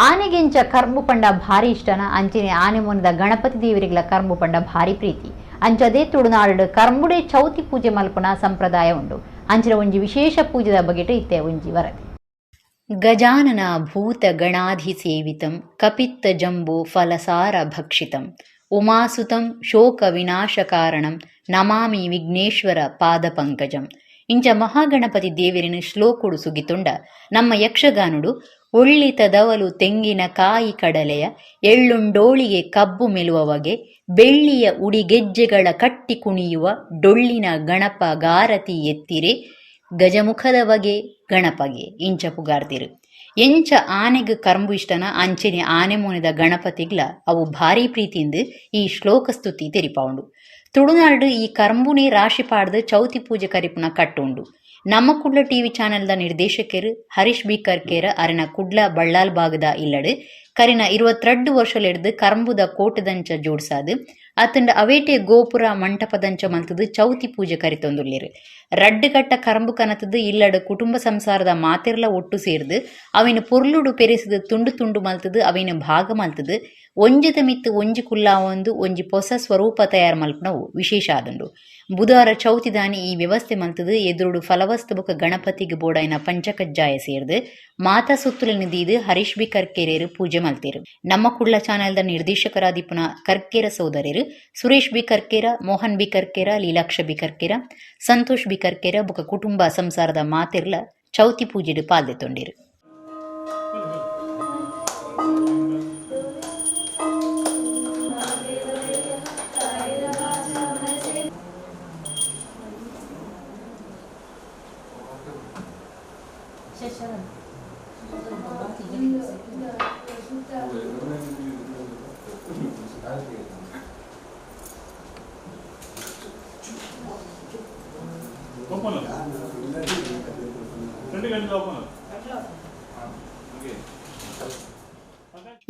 ಆನೆಗೆಂಚ ಕರ್ಮು ಪಂಡ ಭಾರಿ ಇಷ್ಟನ ಅಂಚಿನ ಆನೆ ಮುನದ ಗಣಪತಿ ದೇವರಿಗಳ ಕರ್ಮು ಪಂಡ ಭಾರಿ ಪ್ರೀತಿ ಅಂಚದೇ ತುಳುನಾಡು ಕರ್ಮುಡೆ ಚೌತಿ ಪೂಜೆ ಮಲ್ಪನ ಸಂಪ್ರದಾಯ ಉಂಡು. ಅಂಚಿನ ಒಂಜಿ ವಿಶೇಷ ಪೂಜೆದ ಬಗೆಟ್ ಇತ್ತೆ ಒಂಜಿ ವರದಿ. ಗಜಾನನ ಭೂತ ಗಣಾಧಿ ಸೇವಿತಂ ಕಪಿತ್ತ ಜಂಬೋ ಫಲಸಾರ ಭಕ್ಷಿತಂ ಉಮಾಸುತಂ ಶೋಕ ವಿನಾಶ ಕಾರಣಂ ನಮಾಮಿ ವಿಘ್ನೇಶ್ವರ ಪಾದ ಪಂಕಜಂ. ಇಂಚ ಮಹಾಗಣಪತಿ ದೇವರಿನ ಶ್ಲೋಕುಡು ಸುಗಿತುಂಡ ನಮ್ಮ ಯಕ್ಷಗಾನುಡು ಉಳ್ಳಿತದವಲು ತೆಂಗಿನ ಕಾಯಿ ಕಡಲೆಯ ಎಳ್ಳುಂಡೋಳಿಗೆ ಕಬ್ಬು ಮೆಲುವವಗೆ ಬೆಳ್ಳಿಯ ಉಡಿಗೆಜ್ಜೆಗಳ ಕಟ್ಟಿ ಕುಣಿಯುವ ಡೊಳ್ಳಿನ ಗಣಪ ಗಾರತಿ ಎತ್ತಿರೆ ಗಜಮುಖದವಗೆ ಗಣಪಗೆ ಇಂಚ ಪುಗಾರ್ತಿರು. ಎಂಚ ಆನೆಗೆ ಕರ್ಮು ಇಷ್ಟನ ಅಂಚೆನೆ ಆನೆ ಮುನಿದ ಗಣಪತಿಗ್ಲ ಅವು ಭಾರಿ ಪ್ರೀತಿಯಿಂದ ಈ ಶ್ಲೋಕ ಸ್ತುತಿ ತೆರಿಪಾವುಂಡು. ತುಳುನಾಡು ಈ ಕರ್ಮುನೆ ರಾಶಿ ಪಾಡ್ದು ಚೌತಿ ಪೂಜೆ ಕರಿಪುನ ಕಟ್ಟುಂಡು. ನಮ್ಮ ಕುಡ್ಲ ಟಿವಿ ಚಾನೆಲ್ದ ನಿರ್ದೇಶಕರು ಹರೀಶ್ ಬಿ ಕರ್ಕೇರ ಅರಿನ ಕುಡ್ಲ ಬಳ್ಳಾಲ್ ಭಾಗದ ಇಲ್ಲಡು ಕರಿನ 22 ವರ್ಷಲೆಡ್ದು ಕರ್ಂಬುದ ಕೋಟದಂಚ ಜೋಡ್ಸಾದು ಅತ್ತಂಡ ಅವೇಟೆ ಗೋಪುರ ಮಂಟಪದಂಚ ಮಲ್ತದು ಚೌತಿ ಪೂಜೆ ಕರಿತೊಂದುಲ್ಲೇರು. ರಡ್ಡುಗಟ್ಟ ಕರಂಬು ಕನತದು ಇಲ್ಲಡು ಕುಟುಂಬ ಸಂಸಾರದ ಮಾತೆರ್ಲ ಒಟ್ಟು ಸೇರ್ದು ಅವಿನ ಪೊರ್ಲುಡು ಪೆರೆಸಿದು ತುಂಡು ತುಂಡು ಮಲ್ತದು ಅವಿನ ಭಾಗ ಮಲ್ತದು ಒಂಜದ ಮಿತ್ತು ಒಂಜಿ ಕುಲ್ಲಾವೊಂದು ಒಂಜಿ ಹೊಸ ಸ್ವರೂಪ ತಯಾರು ಮಲ್ಪನವು ವಿಶೇಷ ಆದುಂಡು. ಬುಧವಾರ ಚೌತಿದಾನಿ ಈ ವ್ಯವಸ್ಥೆ ಮಲ್ತದು ಎದುರುಡು ಫಲವಸ್ತು ಬೊಕ ಗಣಪತಿಗೆ ಬೋಡಾಯಿನ ಪಂಚಕಜ್ಜಾಯ ಸೇರ್ದು ಮಾತಾ ಸುತ್ತಲಿನ ದೀದು ಹರೀಶ್ ಬಿ ಕರ್ಕೇರೇರು ಪೂಜೆ ಮಲ್ತೇರು. ನಮ್ಮ ಕುಡ್ಲ ಚಾನೆಲ್ದ ನಿರ್ದೇಶಕರಾದಿಪುನ ಕರ್ಕೇರ ಸೋದರರು Suresh B Karkera, Mohan B Karkera, Leelaksha B Karkera, Santosh B Karkera ಬೊಕ ಕುಟುಂಬ ಸಂಸಾರದ ಮಾತೆರ್ಲ ಚೌತಿ ಪೂಜೆಡು ಪಾಲ್ದೆ ತೊಂಡೇರು.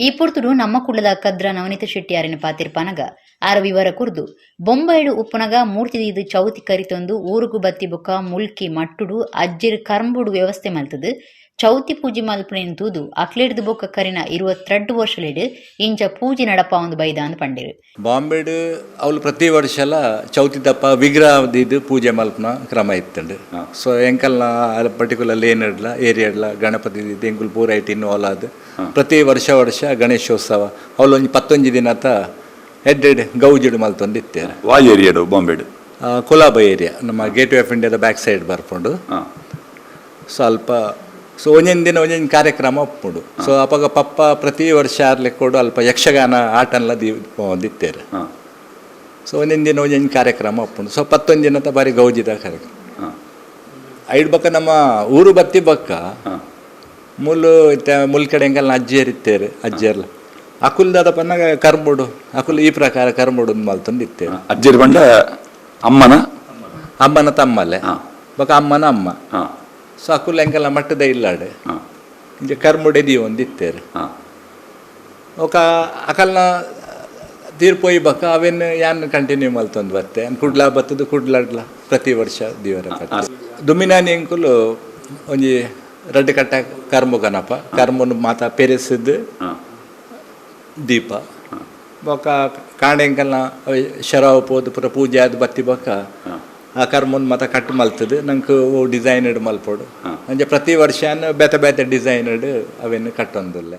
ಈ ಪುರ್ತುಡು ನಮ್ಮ ಕುಳ್ಳದ ಕದ್ರ ನವನೀತ ಶೆಟ್ಟಿಯಾರಿನ ಪಾತಿರ್ಪಾನಗ ಆರ ವಿವರ ಕುರ್ದು ಬೊಂಬೈಡು ಉಪ್ಪುನಗ ಮೂರ್ತಿ ಇದು ಚೌತಿ ಕರಿತೊಂದು ಊರುಗು ಬತ್ತಿ ಬೊಕ್ಕ ಮುಲ್ಕಿ ಮಟ್ಟುಡು ಅಜ್ಜಿರ್ ಕರ್ಂಬುಡು ವ್ಯವಸ್ಥೆ ಮಲ್ತದು ಚೌತಿ ಪೂಜೆ ಮಲ್ಪನೇನು ತೂದು ಅಕ್ಲೇಡ್ದು ಬೊಕ್ಕ ಕರಿನ 22 ವರ್ಷಲೇಡು ಇಂಚ ಪೂಜೆ ನಡಪ ಒಂದು ಬೈದ ಅಂತ ಪಂಡಿರು ಬಾಂಬೆಡು ಅವಳು ಪ್ರತಿ ವರ್ಷ ಎಲ್ಲ ಚೌತಿ ದಪ್ಪ ವಿಗ್ರಹದಿದ್ದು ಪೂಜೆ ಮಲ್ಪನ ಕ್ರಮ ಇತ್ತಂಡು ಸೊ ಎಂಕಲ್ನ ಪರ್ಟಿಕ್ಯುಲರ್ಲಿ ಏನಿಡ್ಲ ಏರಿಯಾಡ್ಲ ಗಣಪತಿ ಎಂಕುಲ್ ಪೂರ ಐಟಿ ಇನ್ವಾಲ್ವ್ ಪ್ರತಿ ವರ್ಷ ಗಣೇಶೋತ್ಸವ ಅವಳು ಒಂದು 11 ದಿನತ ಎಡ್ಡೆಡ್ ಗೌಜಿಡು ಮಲ್ತೊಂದು ಇತ್ತೇನೆ ವಾಯ್ ಏರಿಯಾಡು ಬಾಂಬೆಡು ಕೊಲಾಬ ಏರಿಯಾ ನಮ್ಮ ಗೇಟ್ ವೇ ಆಫ್ ಇಂಡಿಯಾದ ಬ್ಯಾಕ್ ಸೈಡ್ ಬರ್ಕೊಂಡು ಸ್ವಲ್ಪ ಸೊ ಒಂದೊಂದು ದಿನ ಒಂದೊಂದು ಕಾರ್ಯಕ್ರಮ ಒಪ್ಪುಡು ಸೊ ಅವಾಗ ಪಪ್ಪ ಪ್ರತಿ ವರ್ಷ ಆರ್ಲಿಕ್ಕೊಡು ಅಲ್ಪ ಯಕ್ಷಗಾನ ಆಟನ್ಲ ದಿತ್ತೇರು ಸೊ ಒಂದೊಂದು ದಿನ ಒಂದೊಂದು ಕಾರ್ಯಕ್ರಮ ಒಪ್ಪುಂಡು ಸೊ 11 ದಿನದ ಬಾರಿ ಗೌಜಿದ ಕಾರ್ಯಕ್ರಮ ಐಡ್ ಬಕ್ಕ ನಮ್ಮ ಊರು ಬತ್ತಿ ಬಕ್ಕ ಮುಲ್ ಕಡೆ ಹೆಂಗಲ್ಲ ಅಜ್ಜಿಯರಿತ್ತೇರು ಅಜ್ಜಿಯರ್ಲ ಅಕುಲ್ದಾದ ಪನ್ನಾಗ ಕರ್ಮುಡು ಅಕುಲ್ ಈ ಪ್ರಕಾರ ಕರ್ಮುಡು ಮಲ್ತೊಂದು ಇತ್ತೇರು ಅಜ್ಜಿರ್ ಬಂಡ ಅಮ್ಮನ ತಮ್ಮಲೆ ಬಕ್ಕ ಅಮ್ಮನ ಅಮ್ಮ ಸೊ ಅಕುಲ್ ಎಂಕಲ್ಲ ಮಟ್ಟದ ಇಲ್ಲಾಡೆ ಇಂಜ ಕರ್ಮುಡೆದಿ ಒಂದಿತ್ತೇರು ಒಕ ಅಕಲ್ನ ತೀರ್ಪೋಯ್ ಬಕ್ಕ ಅವೇನು ಯಾನ್ ಕಂಟಿನ್ಯೂ ಮಲ್ತೊಂದು ಬರ್ತೆ ಕುಡ್ಲಾ ಬತ್ತದು ಕುಡ್ಲಾಡ್ಲ ಪ್ರತಿ ವರ್ಷ ದಿವರ ದುಮಿನಾನಿ ಎಂಕುಲು ಒಂಜಿ ರಡ್ಡು ಕಟ್ಟ ಕರ್ಮು ಗಣಪ ಕರ್ಮುನು ಮಾತ ಪೆರೆಸಿದ್ದು ದೀಪ ಬೊಕ್ಕ ಕಾಂಡೆ ಎಂಕಲ್ನ ಶರಾವು ಪೋದು ಪುರ ಪೂಜೆ ಆದ ಬತ್ತಿ ಬೊಕ್ಕ ಆ ಕರ್ಮನ್ ಮತ ಕಟ್ಟು ಮಲ್ತದು ನಂಗೆ ಡಿಸೈನಡ್ ಮಲ್ಪೋಡು ಅಂಜೆ ಪ್ರತಿ ವರ್ಷ ಬೇತೆ ಡಿಸೈನಡ್ ಅವೇನು ಕಟ್ಟೊಂದಿಲ್ಲ.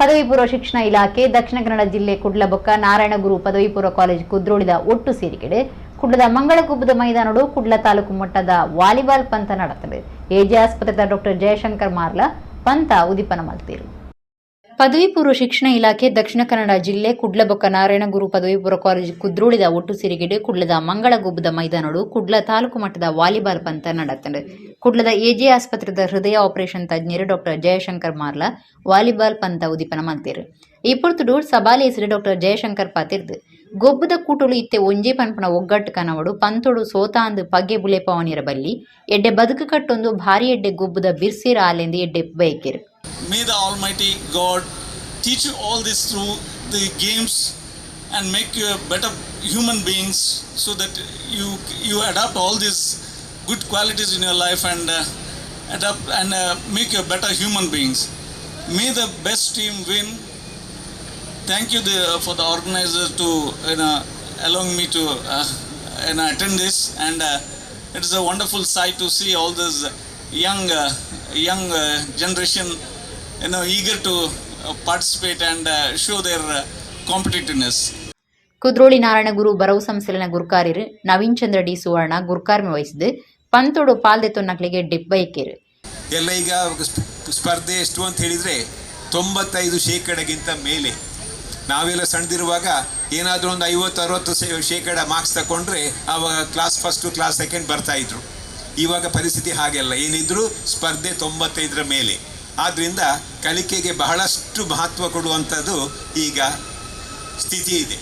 ಪದವಿ ಪೂರ್ವ ಶಿಕ್ಷಣ ಇಲಾಖೆ ದಕ್ಷಿಣ ಕನ್ನಡ ಜಿಲ್ಲೆ ಕುಡ್ಲಬೊಕ್ಕ ನಾರಾಯಣಗುರು ಪದವಿ ಪೂರ್ವ ಕಾಲೇಜ್ ಕುದ್ರೋಳಿದ ಒಟ್ಟು ಸೇರಿಕೆಡೆ ಕುಡ್ಲದ ಮಂಗಳಗುಬ್ಬದ ಮೈದಾನಡು ಕುಡ್ಲ ತಾಲೂಕು ಮಟ್ಟದ ವಾಲಿಬಾಲ್ ಪಂತ ನಡೆತದೆ. ಎಜೆ ಆಸ್ಪತ್ರೆದ ಡಾಕ್ಟರ್ ಜಯಶಂಕರ್ ಮಾರ್ಲ ಪಂತ ಉದಿಪನ ಮಲ್ತೀರು. ಪದವಿ ಪೂರ್ವ ಶಿಕ್ಷಣ ಇಲಾಖೆ ದಕ್ಷಿಣ ಕನ್ನಡ ಜಿಲ್ಲೆ ಕುಡ್ಲಬೊಕ್ಕ ನಾರಾಯಣಗುರು ಪದವಿ ಪೂರ್ವ ಕಾಲೇಜು ಕುದ್ರೋಳಿದ ಒಟ್ಟು ಸೇರಿಕೆಡೆ ಕುಡ್ಲದ ಮಂಗಳಗುಬ್ಬದ ಮೈದಾನಡು ಕುಡ್ಲ ತಾಲೂಕು ಮಟ್ಟದ ವಾಲಿಬಾಲ್ ಪಂತ ನಡೆತದೆ. ಕುಡ್ಲದ ಎಜೆ ಆಸ್ಪತ್ರೆದ ಹೃದಯ ಆಪರೇಷನ್ ತಜ್ಞರು ಡಾಕ್ಟರ್ ಜಯಶಂಕರ್ ಮಾರ್ಲ ವಾಲಿಬಾಲ್ ಪಂತ ಉದಿಪನ ಮಲ್ತೀರು. ಈ ಪುರ್ತುಡು ಸಭಾಲಿ ಹೆಸರು ಡಾಕ್ಟರ್ ಜಯಶಂಕರ್ ಪಾತಿರ್ದು ಗೊಬ್ಬದ ಕೂಟಲು ಇತ್ತೆ ಒಂಜೆ ಪನ್ಪನ ಒಗ್ಗಟ್ಟು ಕನವಡು ಪಂತೋಡು ಸೋತಾಂದು ಪಗ್ಗೆ ಬುಲೆ ಪವನಿರ ಬಲ್ಲಿ ಎಡ್ಡೆ ಬದುಕು ಕಟ್ಟೊಂದು ಭಾರಿ ಎಡ್ಡೆ ಗೊಬ್ಬದ ಬಿರ್ಸಿರ ಆಲೆಂದು ಎಡ್ಡೆ ಬಯಕೆರು. May the Almighty God teach you all this through the games and make you a better human beings, so that you adapt all these good qualities in your life and adapt and make you a better human beings. May the best team win. Thank you for the organizer to allowing me to attend this, and it is a wonderful sight to see all this young generation eager to participate and show their competitiveness. Kudroli Narayanaguru ಬರವು ಸಂಸ್ಥೆಲಿನ ಗುರುಕಾರ್ಯರು ನವೀನ್ ಚಂದ್ರ D ಸುವರ್ಣ ಗುರುಕಾರ್ಮೆ ವಹಿಸಿದ್ದು ಪಂತೋಡು ಪಾಲ್ದೆ ತೊನ್ನಕ್ಲಿಗೆ ಡೆಬ್ಬೈಕೇರು. ಎಲ್ಲ ಈಗ ಸ್ಪರ್ಧೆ ಎಷ್ಟು ಅಂತ ಹೇಳಿದರೆ 95% ಮೇಲೆ. ನಾವೆಲ್ಲ ಸಣ್ಣದಿರುವಾಗ ಏನಾದರೂ ಒಂದು 50-60% ಮಾರ್ಕ್ಸ್ ತಗೊಂಡ್ರೆ ಆವಾಗ ಕ್ಲಾಸ್ ಫಸ್ಟು ಕ್ಲಾಸ್ ಸೆಕೆಂಡ್ ಬರ್ತಾಯಿದ್ರು. ಇವಾಗ ಪರಿಸ್ಥಿತಿ ಹಾಗೆಲ್ಲ, ಏನಿದ್ರು ಸ್ಪರ್ಧೆ 95 ಮೇಲೆ. ಆದ್ದರಿಂದ ಕಲಿಕೆಗೆ ಬಹಳಷ್ಟು ಮಹತ್ವ ಕೊಡುವಂಥದ್ದು ಈಗ ಸ್ಥಿತಿ ಇದೆ.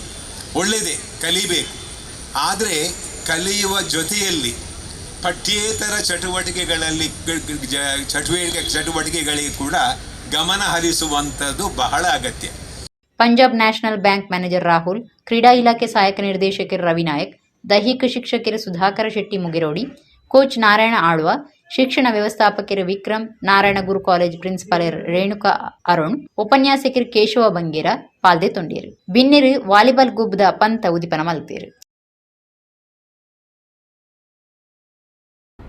ಒಳ್ಳೆಯದೇ, ಕಲಿಬೇಕು. ಆದರೆ ಕಲಿಯುವ ಜೊತೆಯಲ್ಲಿ ಪಠ್ಯೇತರ ಚಟುವಟಿಕೆಗಳಿಗೆ ಕೂಡ ಗಮನ ಹರಿಸುವಂಥದ್ದು ಬಹಳ ಅಗತ್ಯ. Punjab national bank manager Rahul, ಕ್ರೀಡಾ ಇಲಾಖೆ ಸಹಾಯಕ ನಿರ್ದೇಶಕರು ರವಿನಾಯಕ್, ದೈಹಿಕ ಶಿಕ್ಷಕರು ಸುಧಾಕರ ಶೆಟ್ಟಿ ಮುಗಿರೋಡಿ, ಕೋಚ್ ನಾರಾಯಣ ಆಳ್ವ, ಶಿಕ್ಷಣ ವ್ಯವಸ್ಥಾಪಕರು ವಿಕ್ರಮ್, ನಾರಾಯಣಗುರು ಕಾಲೇಜ್ ಪ್ರಿನ್ಸಿಪಾಲ್ ರೇಣುಕಾ ಅರುಣ್, ಉಪನ್ಯಾಸಕರು ಕೇಶವ ಬಂಗೇರ ಪಾಲ್ದೆ ತೊಂಡೇರು. ಬಿನ್ನಿರು ವಾಲಿಬಾಲ್ ಗುಬ್ಬದ ಪಂತ ಉದಿಪನ ಮಲ್ತೇರು.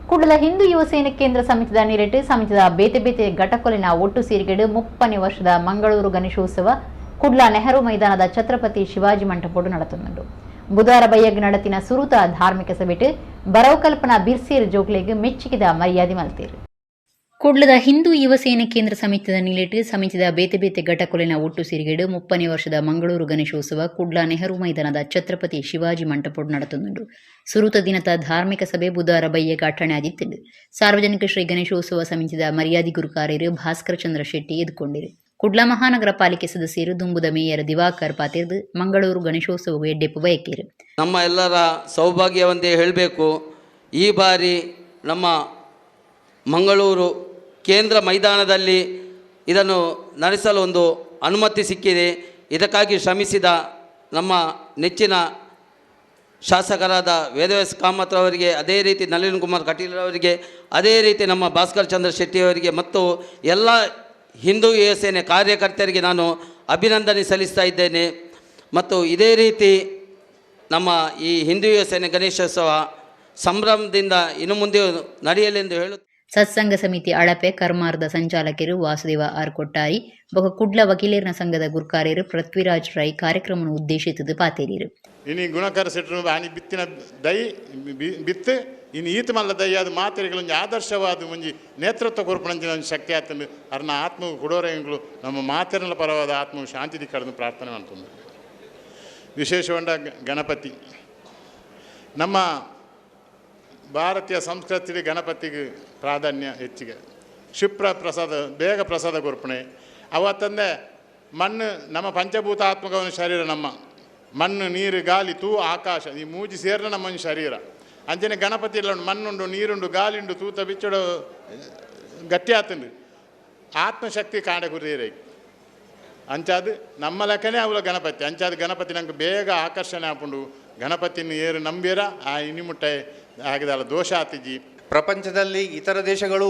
ಕುಡ್ಲದ ಹಿಂದೂ ಯುವ ಸೇನೆ ಕೇಂದ್ರ ಸಮಿತಿದ ನಿರಟು ಸಮಿತಿದ ಬೇತೆ ಘಟಕೊಲಿನ ಒಟ್ಟು ಸೇರಿಗೆಡು 30ನೇ ವರ್ಷದ ಮಂಗಳೂರು ಗಣೇಶೋತ್ಸವ ಕುಡ್ಲ ನೆಹರು ಮೈದಾನದ ಛತ್ರಪತಿ ಶಿವಾಜಿ ಮಂಟಪೋಡು ನಡೆತುಂಡು. ಬುಧವಾರ ಬಯ್ಯಗ್ ನಡತಿನ ಸುರುತ ಧಾರ್ಮಿಕ ಸಭೆಟ್ ಬರವು ಕಲ್ಪನಾ ಬಿರ್ಸೇರ್ ಜೋಕ್ಲೆಗ್ ಮೆಚ್ಚುಗೆದ ಮರ್ಯಾದೆ ಮಲ್ತೇರು. ಕುಡ್ಲದ ಹಿಂದೂ ಯುವ ಸೇನೆ ಕೇಂದ್ರ ಸಮಿತಿದ ನಿಲೆಟ್ ಸಮಿತಿದ ಬೇತೆ ಘಟಕೊಲಿನ ಒಟ್ಟು ಸೇರಿಗೆಡು 30ನೇ ವರ್ಷದ ಮಂಗಳೂರು ಗಣೇಶೋತ್ಸವ ಕುಡ್ಲ ನೆಹರು ಮೈದಾನದ ಛತ್ರಪತಿ ಶಿವಾಜಿ ಮಂಟಪೋಡು ನಡೆತುಂಡು. ಸುರುತ ದಿನದ ಧಾರ್ಮಿಕ ಸಭೆ ಬುಧವಾರ ಬಯ್ಯಗ್ ಅಟ್ಟಣೆ ಆದಿತ್ತು. ಸಾರ್ವಜನಿಕ ಶ್ರೀ ಗಣೇಶೋತ್ಸವ ಸಮಿತಿದ ಮರ್ಯಾದಿ ಗುರುಕಾರ್ಯರು ಭಾಸ್ಕರ ಚಂದ್ರ ಶೆಟ್ಟಿ ಎದ್ದುಕೊಂಡಿರು. ಕುಡ್ಲ ಮಹಾನಗರ ಪಾಲಿಕೆ ಸದಸ್ಯರು ದುಂಬುದ ಮೇಯರ್ ದಿವಾಕರ್ ಪಾತಿರ್ದು ಮಂಗಳೂರು ಗಣೇಶೋತ್ಸವಕ್ಕೆ ಡೆಪ್ಪು ಬಯಕೇರು. ನಮ್ಮ ಎಲ್ಲರ ಸೌಭಾಗ್ಯವಂತೆ ಹೇಳಬೇಕು, ಈ ಬಾರಿ ನಮ್ಮ ಮಂಗಳೂರು ಕೇಂದ್ರ ಮೈದಾನದಲ್ಲಿ ಇದನ್ನು ನಡೆಸಲು ಒಂದು ಅನುಮತಿ ಸಿಕ್ಕಿದೆ. ಇದಕ್ಕಾಗಿ ಶ್ರಮಿಸಿದ ನಮ್ಮ ನೆಚ್ಚಿನ ಶಾಸಕರಾದ ವೇದವ್ಯಾಸ ಕಾಮತ್ ಅವರಿಗೆ, ಅದೇ ರೀತಿ ನಳಿನ್ ಕುಮಾರ್ ಕಟೀಲ್ ಅವರಿಗೆ, ಅದೇ ರೀತಿ ನಮ್ಮ ಭಾಸ್ಕರ್ ಚಂದ್ರ ಶೆಟ್ಟಿಯವರಿಗೆ ಮತ್ತು ಎಲ್ಲ ಹಿಂದೂ ಯುವ ಸೇನೆ ಕಾರ್ಯಕರ್ತರಿಗೆ ನಾನು ಅಭಿನಂದನೆ ಸಲ್ಲಿಸ್ತಾ ಇದ್ದೇನೆ. ಮತ್ತು ಇದೇ ರೀತಿ ನಮ್ಮ ಈ ಹಿಂದೂ ಯುವ ಸೇನೆ ಗಣೇಶೋತ್ಸವ ಸಂಭ್ರಮದಿಂದ ಇನ್ನು ಮುಂದೆ ನಡೆಯಲೆಂದು ಹೇಳುತ್ತಾರೆ. ಸತ್ಸಂಗ ಸಮಿತಿ ಅಳಪೆ ಕರ್ಮಾರ್ಧ ಸಂಚಾಲಕರು ವಾಸುದೇವ ಆರ್ ಕೊಟ್ಟಾರಿ ಬೊಕ ಕುಡ್ಲ ವಕೀಲರ್ನ ಸಂಘದ ಗುರ್ಕಾರ್ಯರು ಪೃಥ್ವಿರಾಜ್ ರೈ ಕಾರ್ಯಕ್ರಮವನ್ನು ಉದ್ದೇಶಿಸಿದ್ದು ಪಾತೇರಿರು. ಇನಿ ಗುಣಕರ ಸೆಟ್ರು ಆನಿ ಬಿತ್ತಿನ ದೈ ಬಿತ್ತು ಇನ್ನು ಈತ ಮಲ್ಲ ದೈ ಅದು ಮಾತೆರೆಗಳು ಆದರ್ಶವಾದ ಮುಂಜಿ ನೇತೃತ್ವ ಕೊರ್ಪಣಂಚಿನ ಶಕ್ತಿ ಆತಂದು ಅರ್ನ ಆತ್ಮವು ಕೊಡೋರೆಗಳು ನಮ್ಮ ಮಾತೆರನ ಪರವಾದ ಆತ್ಮವು ಶಾಂತಿ ಕಳೆದು ಪ್ರಾರ್ಥನೆ ಮಾಡ್తుంది. ವಿಶೇಷಗೊಂಡ ಗಣಪತಿ ನಮ್ಮ ಭಾರತೀಯ ಸಂಸ್ಕೃತಿಯಲ್ಲಿ ಗಣಪತಿಗೆ ಪ್ರಾಧಾನ್ಯ ಹೆಚ್ಚಿಗೆ. ಕ್ಷಿಪ್ರ ಪ್ರಸಾದ ಬೇಗ ಪ್ರಸಾದ ಕೊರ್ಪಣೆ ಅವತ್ತಂದೆ ಮಣ್ಣು ನಮ್ಮ ಪಂಚಭೂತಾತ್ಮಕವನ್ನ ಶರೀರ, ನಮ್ಮ ಮಣ್ಣು ನೀರು ಗಾಳಿ ತೂ ಆಕಾಶ ಈ ಮೂಜಿ ಸೇರಿನ ನಮ್ಮ ಶರೀರ. ಅಂಚನೆ ಗಣಪತಿ ಎಲ್ಲ ಮಣ್ಣುಂಡು ನೀರುಂಡು ಗಾಳಿಂಡು ತೂತ ಬಿಚ್ಚಡು ಗಟ್ಟಿ ಆತಂಡು ಆತ್ಮಶಕ್ತಿ ಕಾಂಡ ಕುರಿಯರೇ ಅಂಚಾದು ನಮ್ಮ ಲೆಕ್ಕನೇ ಅವಳ ಗಣಪತಿ. ಅಂಚಾದ ಗಣಪತಿ ನಂಗೆ ಬೇಗ ಆಕರ್ಷಣೆ ಆಪುಂಡು ಗಣಪತಿನ ಏರು ನಂಬಿರ ಆ ಇನಿಮುಟ್ಟೆ ಆಗಿದಲ್ಲ ದೋಷ ಆತಿಜಿ. ಪ್ರಪಂಚದಲ್ಲಿ ಇತರ ದೇಶಗಳು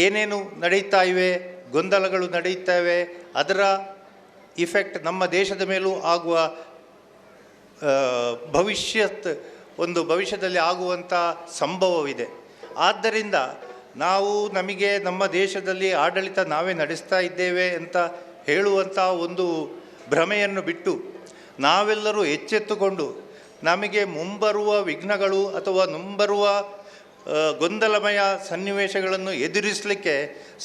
ಏನೇನು ನಡೀತಾ ಇವೆ, ಗೊಂದಲಗಳು ನಡೀತವೆ, ಅದರ ಇಫೆಕ್ಟ್ ನಮ್ಮ ದೇಶದ ಮೇಲೂ ಆಗುವ ಭವಿಷ್ಯದಲ್ಲಿ ಆಗುವಂಥ ಸಂಭವವಿದೆ. ಆದ್ದರಿಂದ ನಾವು ನಮಗೆ ನಮ್ಮ ದೇಶದಲ್ಲಿ ಆಡಳಿತ ನಾವೇ ನಡೆಸ್ತಾ ಇದ್ದೇವೆ ಅಂತ ಹೇಳುವಂಥ ಒಂದು ಭ್ರಮೆಯನ್ನು ಬಿಟ್ಟು ನಾವೆಲ್ಲರೂ ಎಚ್ಚೆತ್ತುಕೊಂಡು ನಮಗೆ ಮುಂಬರುವ ವಿಘ್ನಗಳು ಅಥವಾ ಮುಂಬರುವ ಗೊಂದಲಮಯ ಸನ್ನಿವೇಶಗಳನ್ನು ಎದುರಿಸಲಿಕ್ಕೆ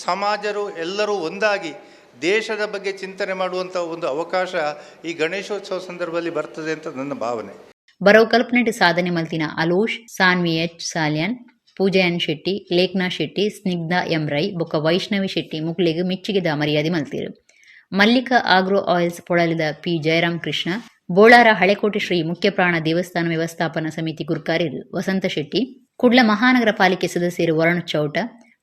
ಸಮಾಜರು ಎಲ್ಲರೂ ಒಂದಾಗಿ ದೇಶದ ಬಗ್ಗೆ ಚಿಂತನೆ ಮಾಡುವಂಥ ಒಂದು ಅವಕಾಶ ಈ ಗಣೇಶೋತ್ಸವ ಸಂದರ್ಭದಲ್ಲಿ ಬರ್ತದೆ ಅಂತ ನನ್ನ ಭಾವನೆ. ಬರೋ ಕಲ್ಪನೆಟ್ ಸಾಧನೆ ಮಲ್ತಿನ ಅಲೋಶ್, ಸಾನ್ವಿ ಎಚ್ ಸಾಲ್ಯಾನ್, ಪೂಜಯನ್ ಶೆಟ್ಟಿ, ಲೇಖನಾ ಶೆಟ್ಟಿ, ಸ್ನಿಗ್ಧಾ ಎಂ ರೈ ಬೊಕ್ಕ ವೈಷ್ಣವಿ ಶೆಟ್ಟಿ ಮುಕ್ಲಿಗೆ ಮೆಚ್ಚುಗೆದ ಮರ್ಯಾದೆ ಮಲ್ತಿರು. ಮಲ್ಲಿಕಾ ಆಗ್ರೋ ಆಯಿಲ್ಸ್ ಪೊಳಲಿದ ಪಿ ಜಯರಾಮ್ ಕೃಷ್ಣ, ಬೋಳಾರ ಹಳೆಕೋಟೆ ಶ್ರೀ ಮುಖ್ಯಪ್ರಾಣ ದೇವಸ್ಥಾನ ವ್ಯವಸ್ಥಾಪನಾ ಸಮಿತಿ ಗುರ್ಕಾರ್ಯರು ವಸಂತ ಶೆಟ್ಟಿ, ಕುಡ್ಲ ಮಹಾನಗರ ಪಾಲಿಕೆ ಸದಸ್ಯರು ವರುಣ್ ಚೌಟ,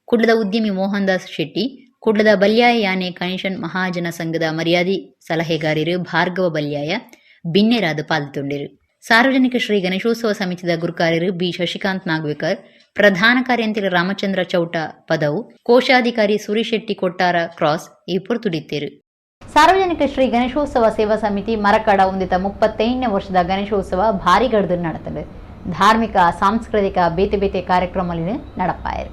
ಕುಡ್ಲದ ಉದ್ಯಮಿ ಮೋಹನ್ ದಾಸ್ ಶೆಟ್ಟಿ, ಕುಡ್ಲದ ಬಲ್ಯಾಯ ಯಾನೆ ಕನಿಷನ್ ಮಹಾಜನ ಸಂಘದ ಮರ್ಯಾದಿ ಸಲಹೆಗಾರರು ಭಾರ್ಗವ ಬಲ್ಯಾಯ ಬಿನ್ನೆರಾದ ಪಾಲ್ಗೊಂಡಿರು. ಸಾರ್ವಜನಿಕ ಶ್ರೀ ಗಣೇಶೋತ್ಸವ ಸಮಿತಿದ ಗುರುಕಾರ್ಯರು ಬಿ ಶಶಿಕಾಂತ್ ನಾಗ್ವೇಕರ್, ಪ್ರಧಾನ ಕಾರ್ಯಂತರ ರಾಮಚಂದ್ರ ಚೌಟ ಪದವು, ಕೋಶಾಧಿಕಾರಿ ಸುರಿಶೆಟ್ಟಿ ಕೊಟ್ಟಾರ ಕ್ರಾಸ್ ಇಬ್ಬರು ತುಡಿತೇರು. ಸಾರ್ವಜನಿಕ ಶ್ರೀ ಗಣೇಶೋತ್ಸವ ಸೇವಾ ಸಮಿತಿ ಮರಕಡ ಹೊಂದಿದ 35ನೇ ವರ್ಷದ ಗಣೇಶೋತ್ಸವ ಭಾರಿ ಗಡ್ದು ನಡೆತದೆ. ಧಾರ್ಮಿಕ ಸಾಂಸ್ಕೃತಿಕ ಬೇತೆ ಬೇತೆ ಕಾರ್ಯಕ್ರಮಗಳು ನಡಪಾಯರು.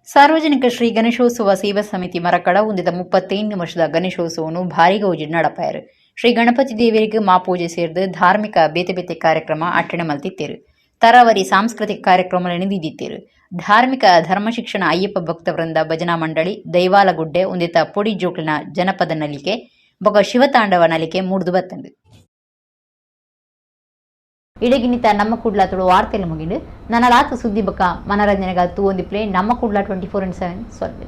ಸಾರ್ವಜನಿಕ ಶ್ರೀ ಗಣೇಶೋತ್ಸವ ಸೇವಾ ಸಮಿತಿ ಮರಕಡ ಹೊಂದಿದ 35ನೇ ವರ್ಷದ ಗಣೇಶೋತ್ಸವವನ್ನು ಭಾರಿ ಗೌಜಿ ನಡಪಾಯರು. ಶ್ರೀ ಗಣಪತಿ ದೇವರಿಗೆ ಮಾಪೂಜೆ ಸೇರಿದು ಧಾರ್ಮಿಕ ಬೇತೆ ಬೇತೆ ಕಾರ್ಯಕ್ರಮ ಅಟ್ಟಣೆ ಮಲ್ತಿತ್ತೇರು. ತರಾವರಿ ಸಾಂಸ್ಕೃತಿಕ ಕಾರ್ಯಕ್ರಮಗಳನ್ನು ನೀಡಿದ್ದೇರು. ಧಾರ್ಮಿಕ ಧರ್ಮ ಶಿಕ್ಷಣ ಅಯ್ಯಪ್ಪ ಭಕ್ತ ವೃಂದ ಭಜನಾ ಮಂಡಳಿ ದೈವಾಲಗುಡ್ಡೆ ಹೊಂದಿತ ಪೊಡಿ ಜೋಕ್ಲಿನ ಜನಪದ ನಲಿಕೆ ಬೊಕ ಶಿವತಾಂಡವ ನಲಿಕೆ ಮೂಡ್ದು ಬತ್ತಂಡು. ಇಡಗಿನಿತ ನಮ್ಮ ಕುಡ್ಲ ತುಳು ವಾರ್ತೆಲು ಮುಗಿಂಡು ನನ್ನ ಲಾತು ಸುದ್ದಿ ಬೊಕ ಮನರಂಜನೆಗ ತೂ ಒಂದು ಪ್ಲೇ ನಮ್ಮ ಕುಡ್ಲ 24/7 ಸೊಲ್ವೆ.